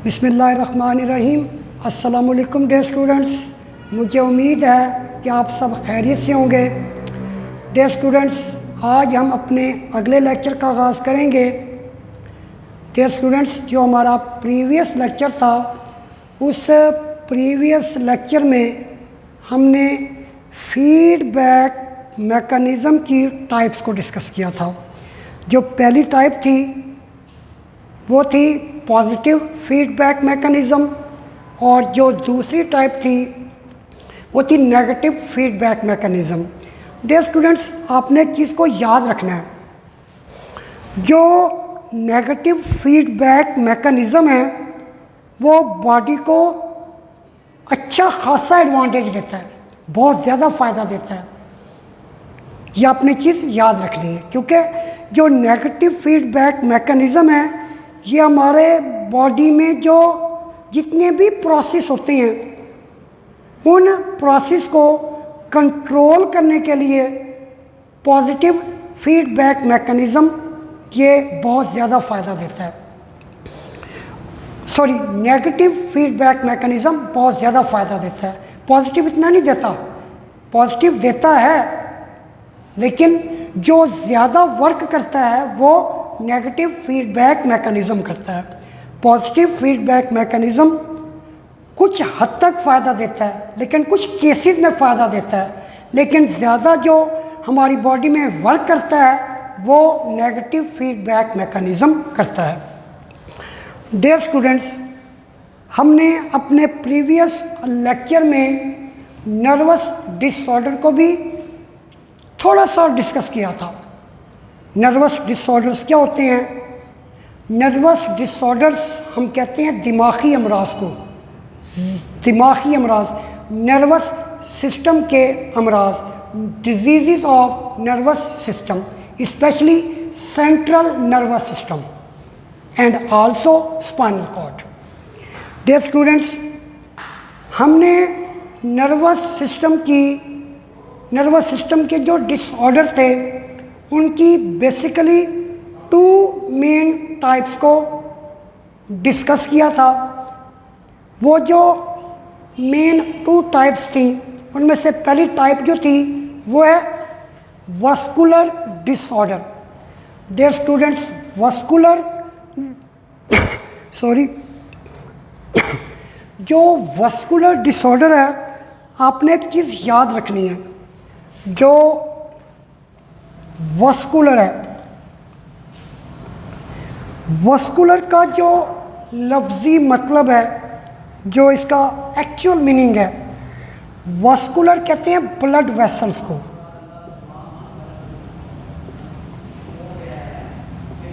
बिस्मिल्लाहिर्रहमानिर्रहीम। अस्सलामुअलैकुम dear students, मुझे उम्मीद है कि आप सब खैरियत से होंगे। डियर स्टूडेंट्स, आज हम अपने अगले लेक्चर का आगाज़ करेंगे। डियर स्टूडेंट्स, जो हमारा प्रीवियस लेक्चर था, उस प्रीवियस लेक्चर में हमने फीडबैक मैकेनिज़्म की टाइप्स को डिस्कस किया था। जो पहली टाइप थी वो थी पॉजिटिव फीडबैक मैकेनिज़्म, और जो दूसरी टाइप थी वो थी negative feedback mechanism. Dear students, आपने एक चीज़ को याद रखना है, जो नेगेटिव फीडबैक मैकेनिज़्म है वो बॉडी को अच्छा खासा एडवांटेज देता है, बहुत ज़्यादा फ़ायदा देता है। ये आपने चीज़ याद रखनी है, क्योंकि जो नेगेटिव फीडबैक मैकेनिज़्म है ये हमारे बॉडी में जो जितने भी प्रोसेस होते हैं उन प्रोसेस को कंट्रोल करने के लिए पॉजिटिव फीडबैक मैकेनिज़्म ये बहुत ज़्यादा फ़ायदा देता है। नेगेटिव फीडबैक मैकेनिज़्म बहुत ज़्यादा फ़ायदा देता है। पॉजिटिव इतना नहीं देता, पॉजिटिव देता है, लेकिन जो ज़्यादा वर्क करता है वो नेगेटिव फीडबैक मैकेनिज़्म करता है। पॉजिटिव फीडबैक मैकेनिज़्म कुछ हद तक फ़ायदा देता है, लेकिन कुछ केसेस में फ़ायदा देता है, लेकिन ज़्यादा जो हमारी बॉडी में वर्क करता है वो नेगेटिव फीडबैक मैकेनिज़्म करता है। डियर स्टूडेंट्स, हमने अपने प्रीवियस लेक्चर में नर्वस डिसऑर्डर को भी थोड़ा सा डिस्कस किया था। नर्वस डिसऑर्डर्स क्या होते हैं? नर्वस डिसऑर्डर्स हम कहते हैं दिमागी अमराज को, दिमागी अमराज, नर्वस सिस्टम के अमराज, diseases of nervous system, specially central nervous system and also spinal cord. Dear students, हमने नर्वस सिस्टम के जो डिसऑर्डर थे उनकी बेसिकली 2 मेन टाइप्स को डिस्कस किया था। वो जो मेन 2 टाइप्स थी उनमें से पहली टाइप जो थी वो है वस्कुलर डिसऑर्डर। डियर स्टूडेंट्स, जो वस्कुलर डिसऑर्डर है, आपने एक चीज़ याद रखनी है, जो वस्कुलर है, वस्कुलर का जो लफ्ज़ी मतलब है, जो इसका एक्चुअल मीनिंग है, वस्कुलर कहते हैं ब्लड वेसल्स को।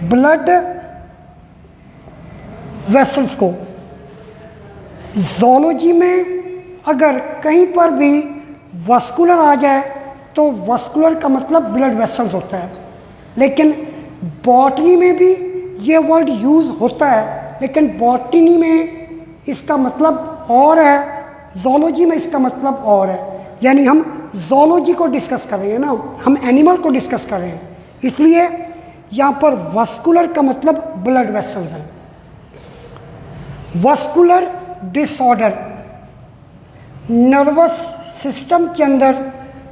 ब्लड वेसल्स को ज़ूलॉजी में अगर कहीं पर भी वस्कुलर आ जाए तो वस्कुलर का मतलब ब्लड वेसल्स होता है, लेकिन बॉटनी में भी ये वर्ड यूज़ होता है, लेकिन बॉटनी में इसका मतलब और है, ज़ूलॉजी में इसका मतलब और है। यानी हम ज़ूलॉजी को डिस्कस कर रहे हैं ना, हम एनिमल को डिस्कस कर रहे हैं, इसलिए यहाँ पर वस्कुलर का मतलब ब्लड वेसल्स है। वस्कुलर डिसऑर्डर नर्वस सिस्टम के अंदर,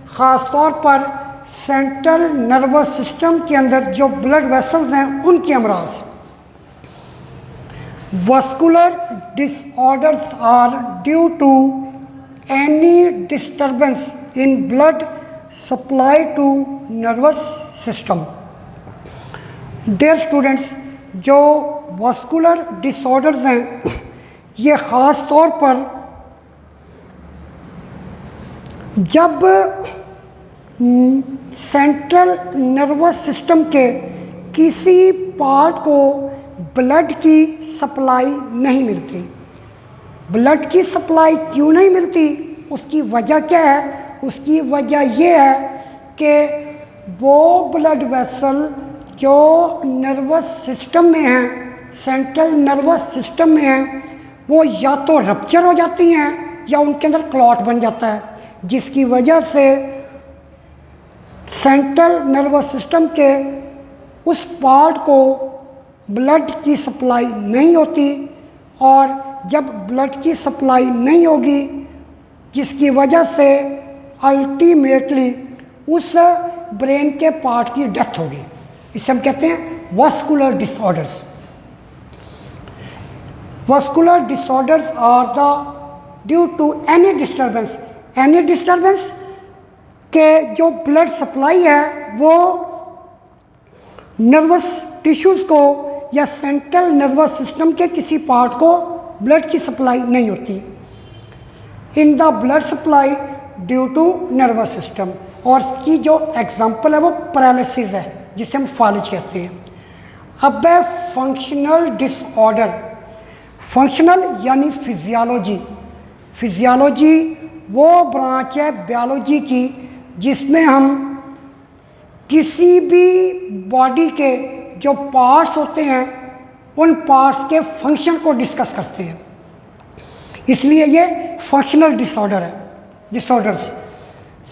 ख़ास तौर पर सेंट्रल नर्वस सिस्टम के अंदर जो ब्लड वेसल्स हैं उनके अमराज। Vascular disorders are due to any disturbance in blood supply to nervous system. Dear students, जो वस्कुलर डिसऑर्डर्स हैं ये ख़ास तौर पर जब सेंट्रल नर्वस सिस्टम के किसी पार्ट को ब्लड की सप्लाई नहीं मिलती। ब्लड की सप्लाई क्यों नहीं मिलती, उसकी वजह क्या है? उसकी वजह ये है कि वो ब्लड वेसल जो नर्वस सिस्टम में हैं, सेंट्रल नर्वस सिस्टम में हैं, वो या तो रप्चर हो जाती हैं या उनके अंदर क्लॉट बन जाता है, जिसकी वजह से सेंट्रल नर्वस सिस्टम के उस पार्ट को ब्लड की सप्लाई नहीं होती और जब ब्लड की सप्लाई नहीं होगी, जिसकी वजह से अल्टीमेटली उस ब्रेन के पार्ट की डेथ होगी। इसे हम कहते हैं vascular disorders. Vascular disorders are the due to any disturbance के जो ब्लड सप्लाई है वो नर्वस टिश्यूज़ को या सेंट्रल नर्वस सिस्टम के किसी पार्ट को ब्लड की सप्लाई नहीं होती। In the blood supply due to nervous system. और इसकी जो एग्जांपल है वो पैरालिसिस है, जिसे हम फालिज कहते हैं। अब है फंक्शनल डिसऑर्डर। फंक्शनल यानी फिजियोलॉजी। फिजियोलॉजी वो ब्रांच है बायोलॉजी की जिसमें हम किसी भी बॉडी के जो पार्ट्स होते हैं उन पार्ट्स के फंक्शन को डिस्कस करते हैं, इसलिए ये फंक्शनल डिसऑर्डर है। Disorders,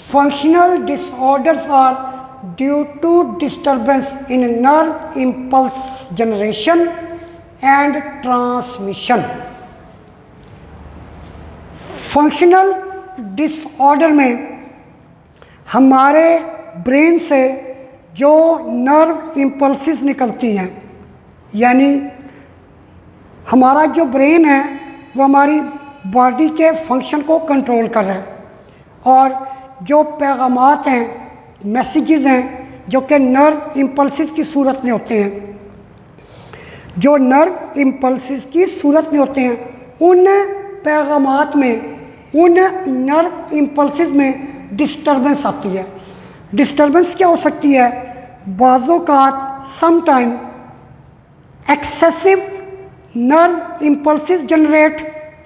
functional disorders are due to disturbance in nerve impulse generation and transmission. Functional disorder में हमारे ब्रेन से जो नर्व इम्पल्सिस निकलती हैं, यानी हमारा जो ब्रेन है वो हमारी बॉडी के फंक्शन को कंट्रोल कर रहा है, और जो पैगामात हैं, मैसेजेस हैं जो कि नर्व इम्पल्सिस की सूरत में होते हैं, जो नर्व इम्पल्सिस की सूरत में होते हैं, उन पैगामात में, उन नर्व इम्पल्सिस में डिस्टर्बेंस आती है। डिस्टर्बेंस क्या हो सकती है? बाज़ों का sometime excessive nerve impulses generate,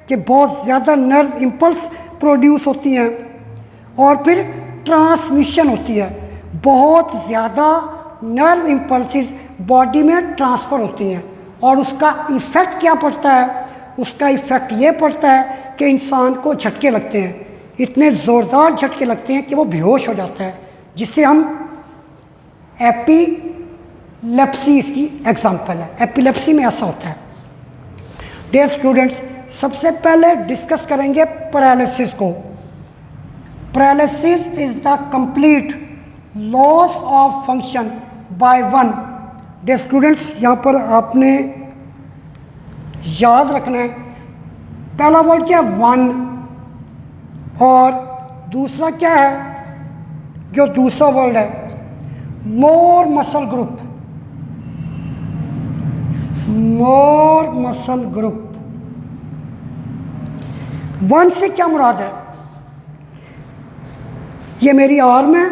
कि बहुत ज़्यादा नर्व इम्पल्स प्रोड्यूस होती हैं, और फिर ट्रांसमिशन होती है, बहुत ज़्यादा नर्व इम्पल्सिस बॉडी में ट्रांसफ़र होती हैं, और उसका इफ़ेक्ट क्या पड़ता है? उसका इफ़ेक्ट ये पड़ता है कि इंसान को झटके लगते हैं, इतने ज़ोरदार झटके लगते हैं कि वो बेहोश हो जाता है, जिससे हम एपिलेप्सी इसकी एग्जांपल है। एपिलेप्सी में ऐसा होता है। डियर स्टूडेंट्स, सबसे पहले डिस्कस करेंगे पैरालिसिस को। Paralysis is the complete loss of function by one. Dear students, यहाँ पर आपने याद रखना है, पहला वर्ड क्या है? वन, और दूसरा क्या है? जो दूसरा वर्ड है मोर muscle group. More muscle group. One से क्या मुराद है? ये मेरी आर्म है,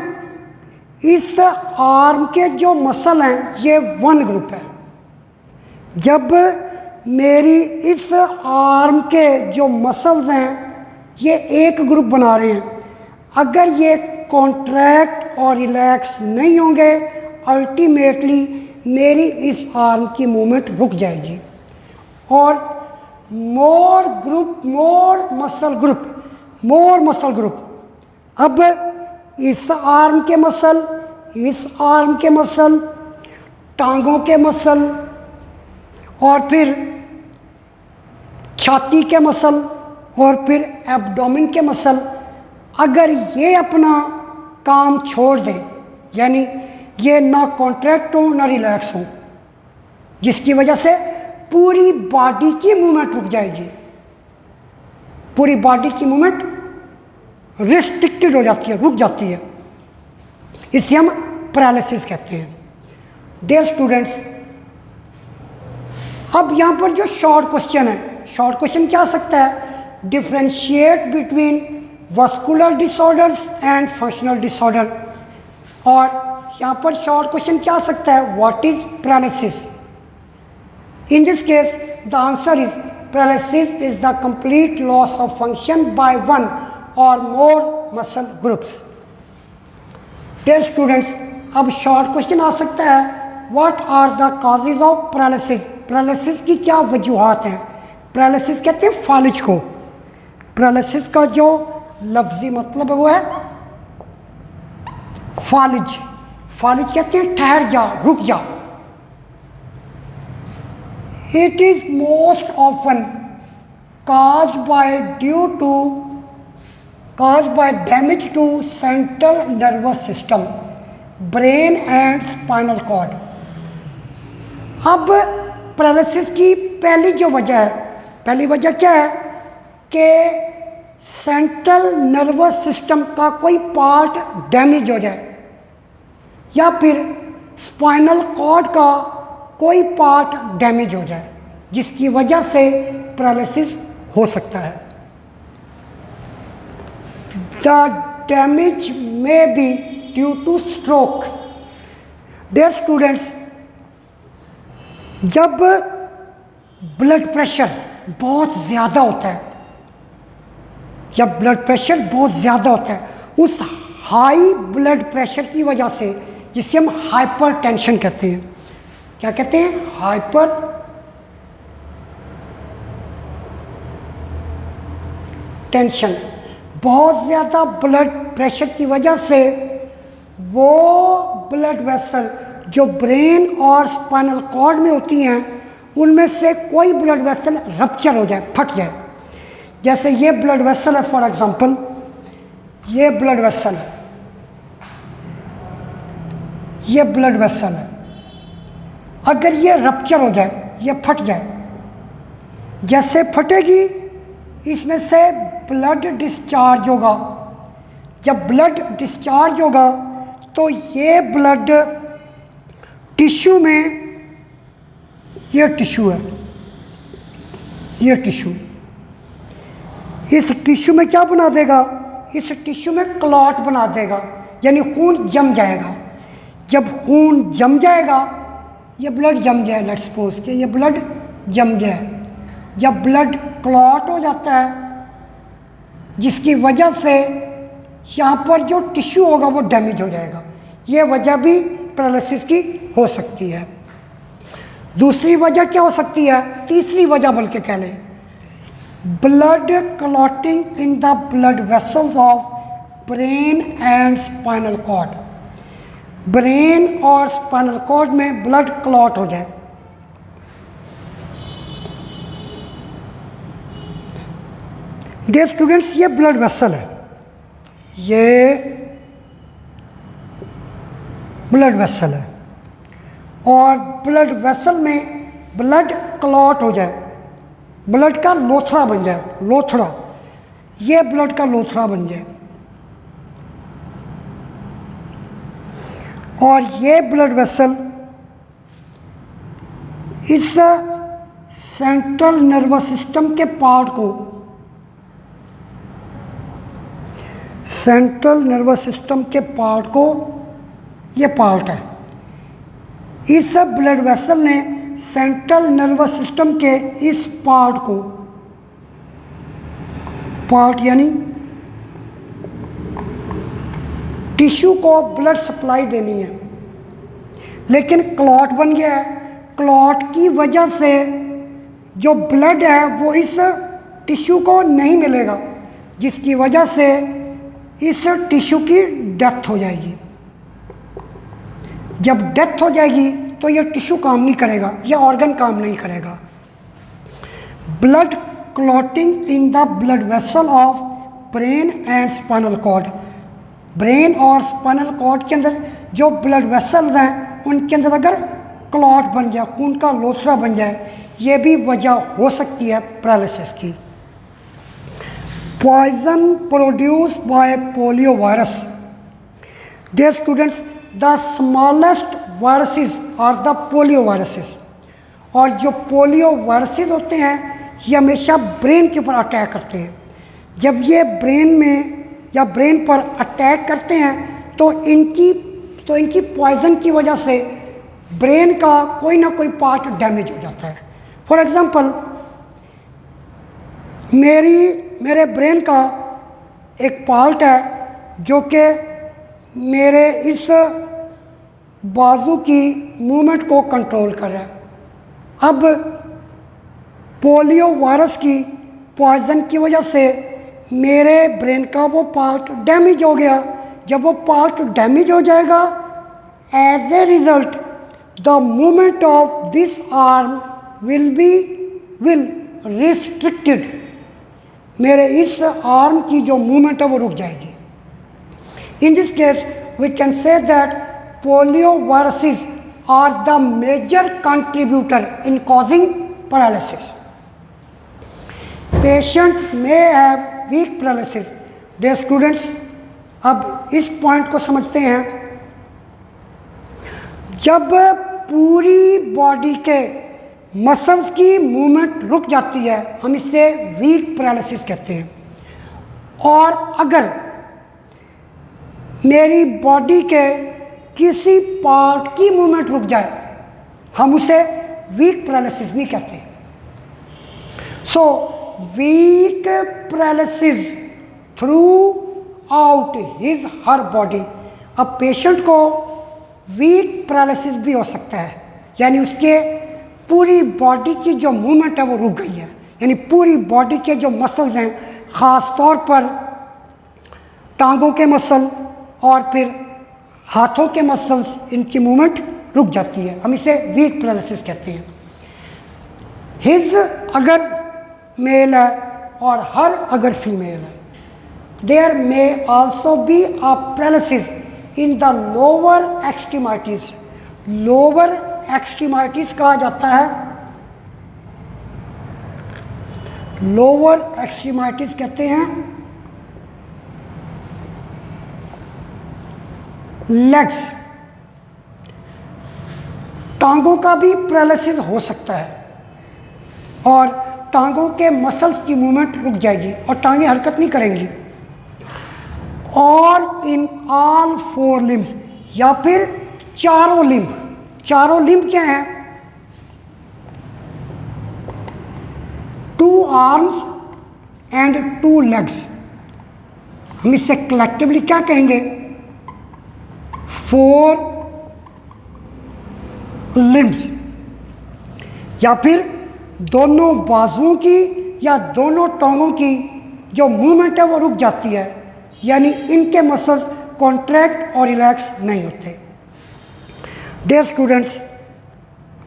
इस आर्म के जो मसल हैं ये वन ग्रुप है। जब मेरी इस आर्म के जो मसल्स हैं ये एक ग्रुप बना रहे हैं, अगर ये कॉन्ट्रैक्ट और रिलैक्स नहीं होंगे, अल्टीमेटली मेरी इस आर्म की मूवमेंट रुक जाएगी। और more group, more muscle group, more muscle group. अब इस आर्म के मसल, इस आर्म के मसल, टांगों के मसल, और फिर छाती के मसल, और फिर एब्डोमेन के मसल, अगर ये अपना काम छोड़ दें, यानी ये ना कॉन्ट्रैक्ट हो ना रिलैक्स हो, जिसकी वजह से पूरी बॉडी की मूवमेंट रुक जाएगी, पूरी बॉडी की मूवमेंट रिस्ट्रिक्टेड हो जाती है, रुक जाती है, इसे हम पैरालिसिस कहते हैं। डियर स्टूडेंट्स, अब यहाँ पर जो शॉर्ट क्वेश्चन है, शॉर्ट क्वेश्चन क्या आ सकता है? Differentiate between vascular disorders and functional disorder. और यहाँ पर शॉर्ट क्वेश्चन क्या आ सकता है? What is paralysis? In this case the answer is paralysis is the complete loss of function by one or more muscle groups. Dear students, अब short question आ सकता है, what are the causes of paralysis? Paralysis की क्या वजूहात हैं? Paralysis कहते हैं फालिज को। पैरालिसिस का जो लफ्जी मतलब है वो है फालिज। फालिज कहते हैं ठहर जा, रुक जा। It is most often caused by damage to central nervous system, brain and spinal cord. अब पैरालिसिस की पहली जो वजह है, पहली वजह क्या है कि सेंट्रल नर्वस सिस्टम का कोई पार्ट डैमेज हो जाए या फिर स्पाइनल कॉर्ड का कोई पार्ट डैमेज हो जाए, जिसकी वजह से पैरालिसिस हो सकता है. The damage may be due to stroke. Dear students, जब ब्लड प्रेशर बहुत ज़्यादा होता है, जब ब्लड प्रेशर बहुत ज़्यादा होता है, उस हाई ब्लड प्रेशर की वजह से, जिसे हम हाइपर टेंशन कहते हैं, क्या कहते हैं, हाइपर टेंशन, बहुत ज़्यादा ब्लड प्रेशर की वजह से वो ब्लड वेसल जो ब्रेन और स्पाइनल कॉर्ड में होती हैं, उनमें से कोई ब्लड वेसल रप्चर हो जाए, फट जाए. जैसे ये ब्लड वेसल है, फॉर एग्जांपल ये ब्लड वेसल है, ये ब्लड वेसल है. अगर ये रप्चर हो जाए, ये फट जाए, जैसे फटेगी इसमें से ब्लड डिस्चार्ज होगा. जब ब्लड डिस्चार्ज होगा तो ये ब्लड टिश्यू में, ये टिश्यू है, ये टिश्यू, इस टिश्यू में क्या बना देगा, इस टिश्यू में क्लॉट बना देगा, यानी खून जम जाएगा. जब खून जम जाएगा, ये ब्लड जम जाए, लेट्स सपोज कि ये ब्लड जम जाए, जब ब्लड क्लॉट हो जाता है, जिसकी वजह से यहाँ पर जो टिश्यू होगा वो डैमेज हो जाएगा. ये वजह भी पैरालिसिस की हो सकती है. दूसरी वजह क्या हो सकती है, तीसरी वजह बल्कि कह लें, blood clotting in the blood vessels of brain and spinal cord. Brain और स्पाइनल कॉर्ड में ब्लड क्लॉट हो जाए. डियर स्टूडेंट्स, ये ब्लड वेसल है, ये ब्लड वेसल है, और ब्लड वेसल में ब्लड क्लॉट हो जाए, ब्लड का लोथड़ा बन जाए, लोथड़ा, ये ब्लड का लोथड़ा बन जाए, और ये ब्लड वेसल इस सेंट्रल नर्वस सिस्टम के पार्ट को, सेंट्रल नर्वस सिस्टम के पार्ट को, ये पार्ट है, इस ब्लड वेसल ने सेंट्रल नर्वस सिस्टम के इस पार्ट को, पार्ट यानी टिश्यू को ब्लड सप्लाई देनी है, लेकिन क्लॉट बन गया है. क्लॉट की वजह से जो ब्लड है वो इस टिश्यू को नहीं मिलेगा, जिसकी वजह से इस टिश्यू की डेथ हो जाएगी. जब डेथ हो जाएगी तो ये टिश्यू काम नहीं करेगा, ये ऑर्गन काम नहीं करेगा. Blood clotting in the blood vessel of brain and spinal cord. Brain और स्पाइनल कॉर्ड के अंदर जो ब्लड वेसल्स हैं, उनके अंदर अगर क्लॉट बन जाए, खून का लोथड़ा बन जाए, ये भी वजह हो सकती है पैरालिसिस की. Poison produced by polio virus. Dear students, the smallest viruses are the polio viruses. और जो पोलियो वायरसेस होते हैं ये हमेशा ब्रेन के ऊपर अटैक करते हैं. जब ये ब्रेन में या ब्रेन पर अटैक करते हैं तो इनकी पॉइजन की वजह से ब्रेन का कोई ना कोई पार्ट डैमेज हो जाता है. फॉर एग्ज़ाम्पल, मेरे ब्रेन का एक पार्ट है जो कि मेरे इस बाजू की मूवमेंट को कंट्रोल कर रहा है. अब पोलियो वायरस की पॉइजन की वजह से मेरे ब्रेन का वो पार्ट डैमेज हो गया. जब वो पार्ट डैमेज हो जाएगा, as a result the movement of this arm will restricted. मेरे इस आर्म की जो मूवमेंट है वो रुक जाएगी। In this case we can say that polio viruses are the major contributor in causing paralysis. Patient may have weak paralysis. Dear students, अब इस पॉइंट को समझते हैं। जब पूरी बॉडी के मसल्स की मूवमेंट रुक जाती है हम इसे वीक पैरालिसिस कहते हैं। और अगर मेरी बॉडी के किसी पार्ट की मूवमेंट रुक जाए हम उसे वीक पैरालिसिस नहीं कहते। So weak paralysis through out his her body. अब पेशेंट को वीक पैरालिसिस भी हो सकता है, यानी उसके पूरी बॉडी की जो मूवमेंट है वो रुक गई है, यानी पूरी बॉडी के जो मसल्स हैं, ख़ास तौर पर टांगों के मसल और फिर हाथों के मसल्स, इनकी मूवमेंट रुक जाती है, हम इसे वीक पैरालिसिस कहते हैं। हिज अगर मेल है और हर अगर फीमेल है। There may also be a paralysis in the lower extremities. Lower extremities कहा जाता है, लोअर एक्सट्रीमाइटीज कहते हैं लेग्स। टांगों का भी पैरालिसिस हो सकता है और टांगों के मसल्स की मूवमेंट रुक जाएगी और टांगें हरकत नहीं करेंगी। और इन ऑल फोर लिम्स, या फिर चारों लिम्ब। चारों लिम्ब क्या हैं? 2 आर्म्स एंड 2 लेग्स। हम इससे कलेक्टिवली क्या कहेंगे? 4 लिम्स। या फिर दोनों बाजुओं की या दोनों टांगों की जो मूवमेंट है वो रुक जाती है, यानी इनके मसल्स कॉन्ट्रैक्ट और रिलैक्स नहीं होते। डियर स्टूडेंट्स,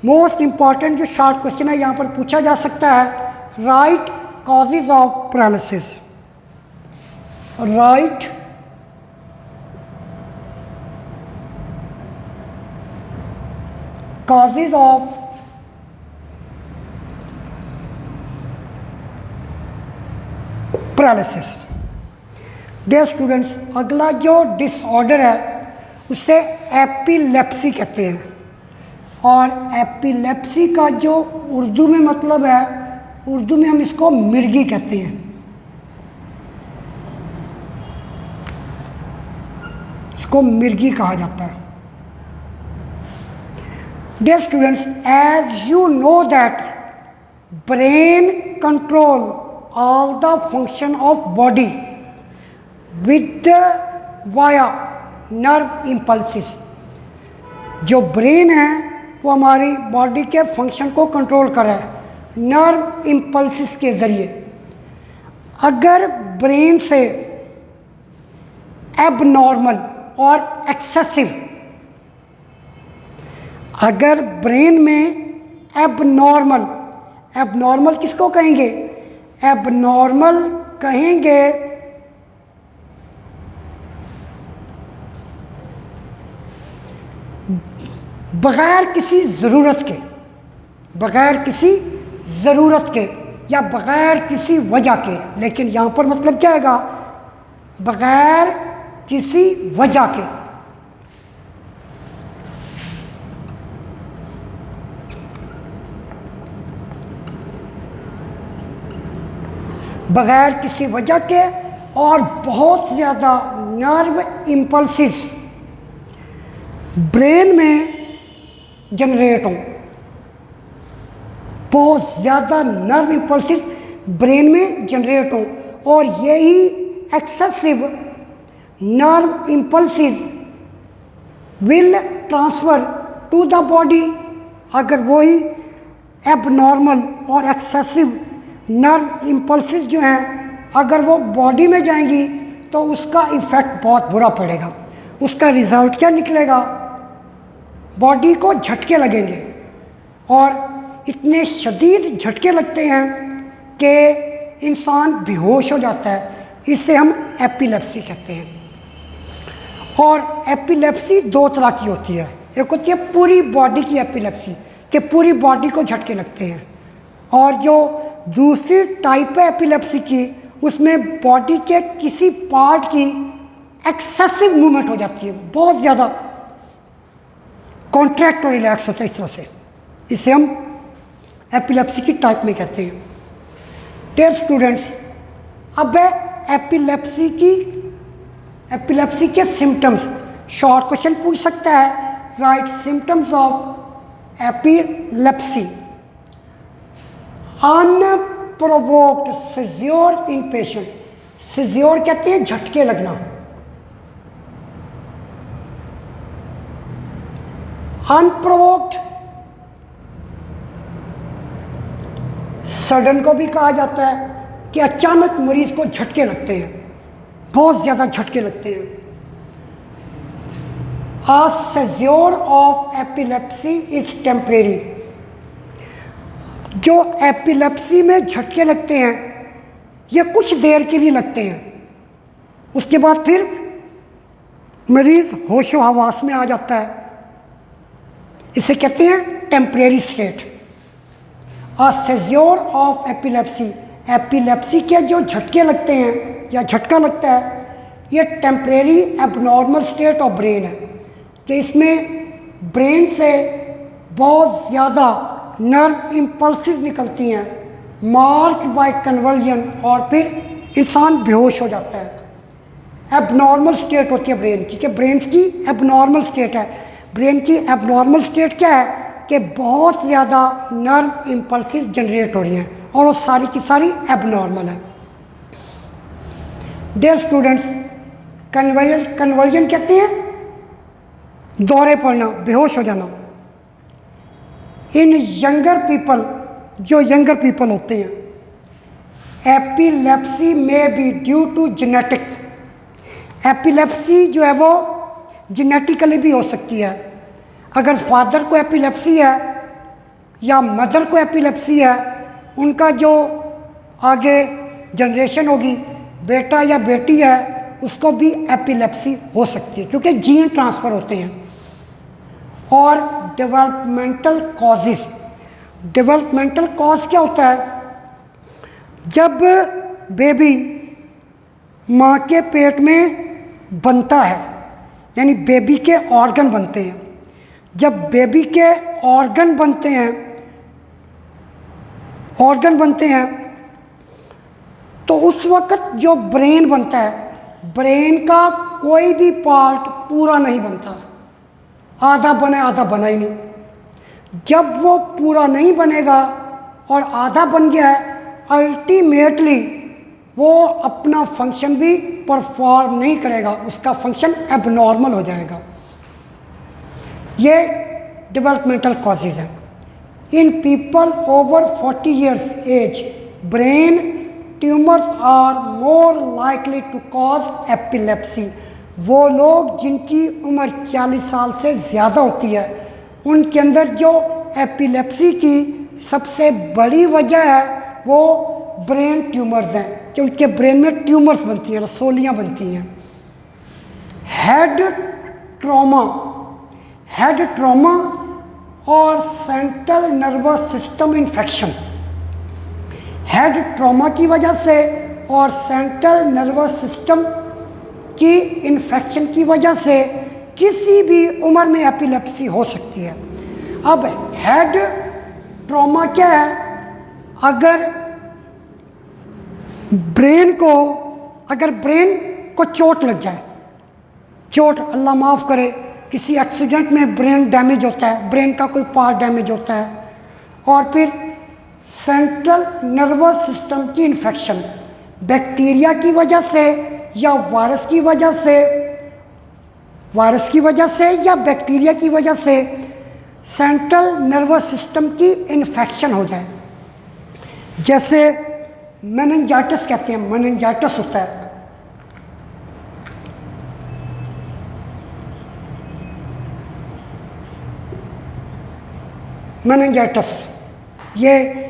मोस्ट इंपॉर्टेंट जो शॉर्ट क्वेश्चन है यहाँ पर पूछा जा सकता है, right causes of paralysis. Right causes of paralysis. Dear students, अगला जो डिसऑर्डर है उसे एपिलेप्सी कहते हैं। और एपिलेप्सी का जो उर्दू में मतलब है, उर्दू में हम इसको मिर्गी कहते हैं। इसको मिर्गी कहा जाता है। Dear students, as you know that brain control all the function of body with via nerve impulses. जो ब्रेन है वो हमारी बॉडी के फंक्शन को कंट्रोल कर रहा है नर्व इम्पल्सिस के ज़रिए। अगर ब्रेन से एबनॉर्मल और एक्सेसिव, अगर ब्रेन में एबनॉर्मल, एबनॉर्मल किसको कहेंगे? एबनॉर्मल कहेंगे बग़ैर किसी ज़रूरत के, बग़ैर किसी ज़रूरत के या बग़ैर किसी वजह के। लेकिन यहाँ पर मतलब क्या आएगा? बग़ैर किसी वजह के। बग़ैर किसी वजह के और बहुत ज़्यादा नर्व इम्पल्सिस ब्रेन में जनरेट हो, बहुत ज़्यादा नर्व इम्पल्सिस ब्रेन में जनरेट हो, और यही excessive nerve impulses will transfer to the body. अगर वही एबनॉर्मल और एक्सेसिव नर्व इम्पल्सिस जो हैं अगर वो बॉडी में जाएंगी तो उसका इफ़ेक्ट बहुत बुरा पड़ेगा। उसका रिज़ल्ट क्या निकलेगा? बॉडी को झटके लगेंगे और इतने शदीद झटके लगते हैं कि इंसान बेहोश हो जाता है, इसे हम एपिलेप्सी कहते हैं। और एपिलेप्सी दो तरह की होती है, एक होती है पूरी बॉडी की एपिलेप्सी कि पूरी बॉडी को झटके लगते हैं, और जो दूसरी टाइप है एपिलेप्सी की, उसमें बॉडी के किसी पार्ट की एक्सेसिव मूवमेंट हो जाती है, बहुत ज़्यादा कॉन्ट्रैक्ट और रिलैक्स होता है इस तरह से, इसे हम एपिलेप्सी की टाइप में कहते हैं। डियर स्टूडेंट्स, अब एपिलेप्सी के सिम्टम्स, शॉर्ट क्वेश्चन पूछ सकता है, right symptoms of epilepsy. Unprovoked seizure in patient, seizure कहते हैं झटके लगना, अनप्रोवोक्ड सडन को भी कहा जाता है कि अचानक मरीज को झटके लगते हैं, बहुत ज़्यादा झटके लगते हैं। A seizure of epilepsy is temporary, जो एपिलेप्सी में झटके लगते हैं ये कुछ देर के लिए लगते हैं, उसके बाद फिर मरीज होशो हवास में आ जाता है, इसे कहते हैं temporary state. A seizure of epilepsy, epilepsy के जो झटके लगते हैं या झटका लगता है, ये temporary abnormal state of brain है, कि इसमें ब्रेन से बहुत ज़्यादा नर्व इम्पल्सिस निकलती हैं, मार्क्ड बाय कन्वर्जन, और फिर इंसान बेहोश हो जाता है। एबनॉर्मल स्टेट होती है ब्रेन की, कि ब्रेन की एबनॉर्मल स्टेट है। ब्रेन की एबनॉर्मल स्टेट क्या है कि बहुत ज़्यादा नर्व इम्पल्सिस जनरेट हो रही हैं और वो सारी की सारी एबनॉर्मल है। डियर स्टूडेंट्स, कन्वर्जन कहते हैं दौरे पड़ना, बेहोश हो जाना। इन यंगर पीपल, जो यंगर पीपल होते हैं, एपिलेप्सी में be due to genetic, epilepsy जो है वो जेनेटिकली भी हो सकती है। अगर फादर को एपिलेप्सी है या मदर को एपिलेप्सी है, उनका जो आगे जनरेशन होगी, बेटा या बेटी है, उसको भी एपिलेप्सी हो सकती है, क्योंकि जीन ट्रांसफ़र होते हैं। और डेवलपमेंटल कॉजेस, डेवलपमेंटल कॉज क्या होता है? जब बेबी माँ के पेट में बनता है, यानी बेबी के ऑर्गन बनते हैं, जब बेबी के ऑर्गन बनते हैं तो उस वक्त जो ब्रेन बनता है, ब्रेन का कोई भी पार्ट पूरा नहीं बनता, आधा बना ही नहीं। जब वो पूरा नहीं बनेगा और आधा बन गया है, अल्टीमेटली वो अपना फंक्शन भी परफॉर्म नहीं करेगा, उसका फंक्शन एबनॉर्मल हो जाएगा। ये डेवलपमेंटल कॉजेज हैं। In people over 40 years age, brain tumours are more likely to cause epilepsy. वो लोग जिनकी उम्र 40 साल से ज़्यादा होती है, उनके अंदर जो एपिलेप्सी की सबसे बड़ी वजह है वो ब्रेन ट्यूमर्स हैं, कि उनके ब्रेन में ट्यूमर्स बनती हैं, रसोलियाँ बनती हैं। हेड ट्रॉमा और central nervous system infection, head trauma की वजह से और सेंट्रल नर्वस सिस्टम की इन्फेक्शन की वजह से किसी भी उम्र में एपिलेप्सी हो सकती है। अब हेड ट्रॉमा क्या है? अगर ब्रेन को चोट लग जाए, चोट अल्लाह माफ़ करे, किसी एक्सीडेंट में ब्रेन डैमेज होता है, ब्रेन का कोई पार्ट डैमेज होता है, और फिर सेंट्रल नर्वस सिस्टम की इन्फेक्शन बैक्टीरिया की वजह से या वायरस की वजह से या बैक्टीरिया की वजह से सेंट्रल नर्वस सिस्टम की इन्फेक्शन हो जाए, जैसे मेनिंजाइटिस कहते हैं, मेनिंजाइटिस होता है। मेनिंजाइटिस ये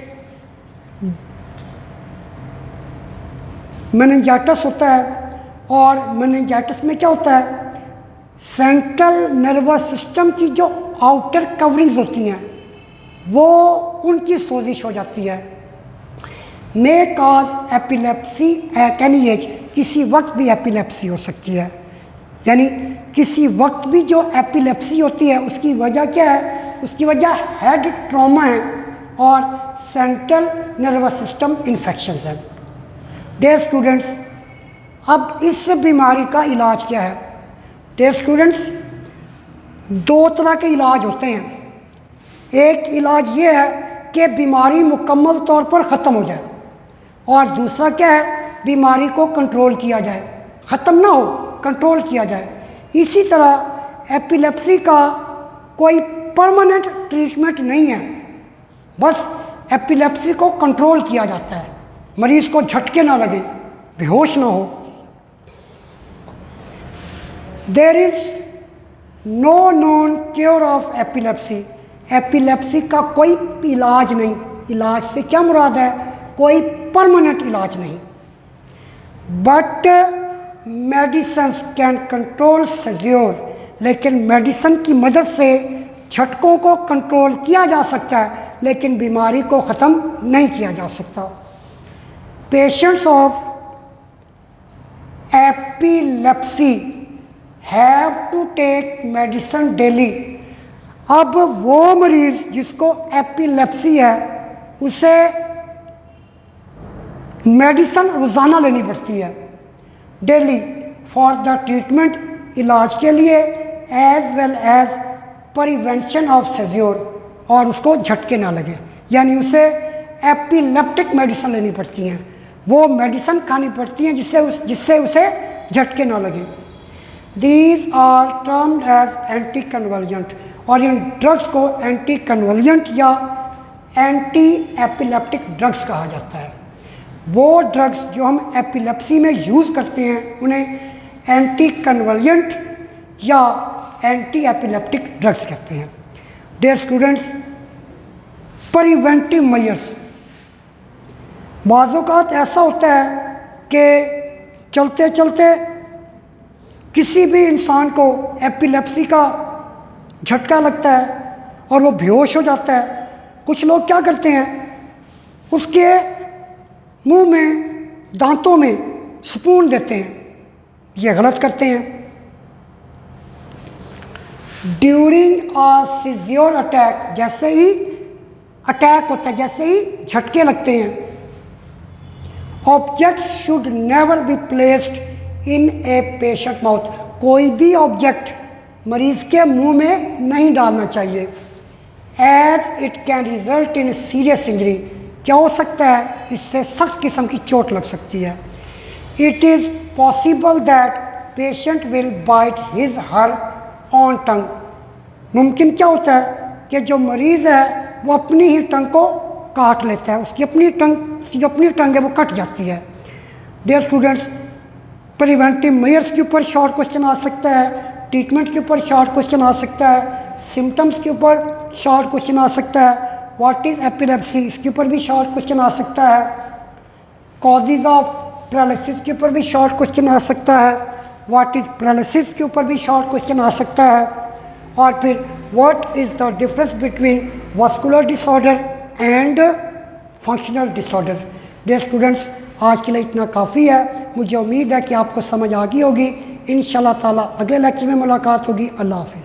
मेनिंजाइटिस होता है, और मेनिंजाइटिस में क्या होता है, सेंट्रल नर्वस सिस्टम की जो आउटर कवरिंग्स होती हैं वो उनकी सोजिश हो जाती है। मे काज एपिलेप्सी एट एनी एज, किसी वक्त भी एपिलेप्सी हो सकती है, यानी किसी वक्त भी जो एपिलेप्सी होती है उसकी वजह क्या है, उसकी वजह हेड ट्रॉमा है और सेंट्रल नर्वस सिस्टम इन्फेक्शन है। डियर स्टूडेंट्स, अब इस बीमारी का इलाज क्या है? डियर स्टूडेंट्स, दो तरह के इलाज होते हैं। एक इलाज ये है कि बीमारी मुकम्मल तौर पर ख़त्म हो जाए, और दूसरा क्या है, बीमारी को कंट्रोल किया जाए, ख़त्म ना हो, कंट्रोल किया जाए। इसी तरह एपिलेप्सी का कोई परमानेंट ट्रीटमेंट नहीं है, बस एपिलेप्सी को कंट्रोल किया जाता है, मरीज़ को झटके ना लगे, बेहोश ना हो। There is no known cure of epilepsy, epilepsy का कोई इलाज नहीं। इलाज से क्या मुराद है? कोई परमानेंट इलाज नहीं। But medicine can control seizure, लेकिन मेडिसिन की मदद से झटकों को कंट्रोल किया जा सकता है, लेकिन बीमारी को ख़त्म नहीं किया जा सकता। Patients of epilepsy have to take medicine daily. अब वो मरीज़ जिसको एपिलेप्सी है उसे मेडिसिन रोज़ाना लेनी पड़ती है, डेली, फॉर द ट्रीटमेंट, इलाज के लिए, as well as prevention of seizure, और उसको झटके ना लगे, यानी उसे एपिलेप्टिक मेडिसिन लेनी पड़ती हैं, वो मेडिसिन खानी पड़ती हैं जिससे उसे झटके ना लगे। These are termed as anticonvulsant, और इन ड्रग्स को एंटी कन्वल्जेंट या एंटी एपिलेप्टिक ड्रग्स कहा जाता है। वो ड्रग्स जो हम एपिलेप्सी में यूज़ करते हैं उन्हें एंटी कन्वल्जेंट या एंटी एपिलेप्टिक ड्रग्स कहते हैं। डियर स्टूडेंट्स, प्रिवेंटिव मेजर्स, बाज़-औक़ात ऐसा होता है कि चलते चलते किसी भी इंसान को एपिलेप्सी का झटका लगता है और वो बेहोश हो जाता है। कुछ लोग क्या करते हैं, उसके मुंह में, दांतों में स्पून देते हैं, ये गलत करते हैं। ड्यूरिंग अ सीज़र अटैक, जैसे ही अटैक होता है, जैसे ही झटके लगते हैं, objects should never be placed in a patient mouth, कोई भी ऑब्जेक्ट मरीज़ के मुंह में नहीं डालना चाहिए। As it can result in serious injury, क्या हो सकता है, इससे सख्त किस्म की चोट लग सकती है। It is possible that patient will bite his her on tongue, मुमकिन क्या होता है कि जो मरीज़ है वो अपनी ही टंग को काट लेता है, उसकी अपनी टंग है वो कट जाती है। डियर स्टूडेंट्स, प्रिवेंटिव मेजर्स के ऊपर शॉर्ट क्वेश्चन आ सकता है, ट्रीटमेंट के ऊपर शॉर्ट क्वेश्चन आ सकता है, सिम्टम्स के ऊपर शॉर्ट क्वेश्चन आ सकता है, व्हाट इज़ एपिलेप्सी, इसके ऊपर भी शॉर्ट क्वेश्चन आ सकता है, कॉजेज ऑफ पैरालिसिस के ऊपर भी शॉर्ट क्वेश्चन आ सकता है, व्हाट इज़ पैरालिसिस के ऊपर भी शॉर्ट क्वेश्चन आ सकता है, और फिर what is the difference between vascular disorder and functional disorder. Dear students, आज के लिए इतना काफ़ी है। मुझे उम्मीद है कि आपको समझ आ गई होगी। इंशाल्लाह ताला अगले लेक्चर में मुलाकात होगी। अल्लाह हाफ़िज़।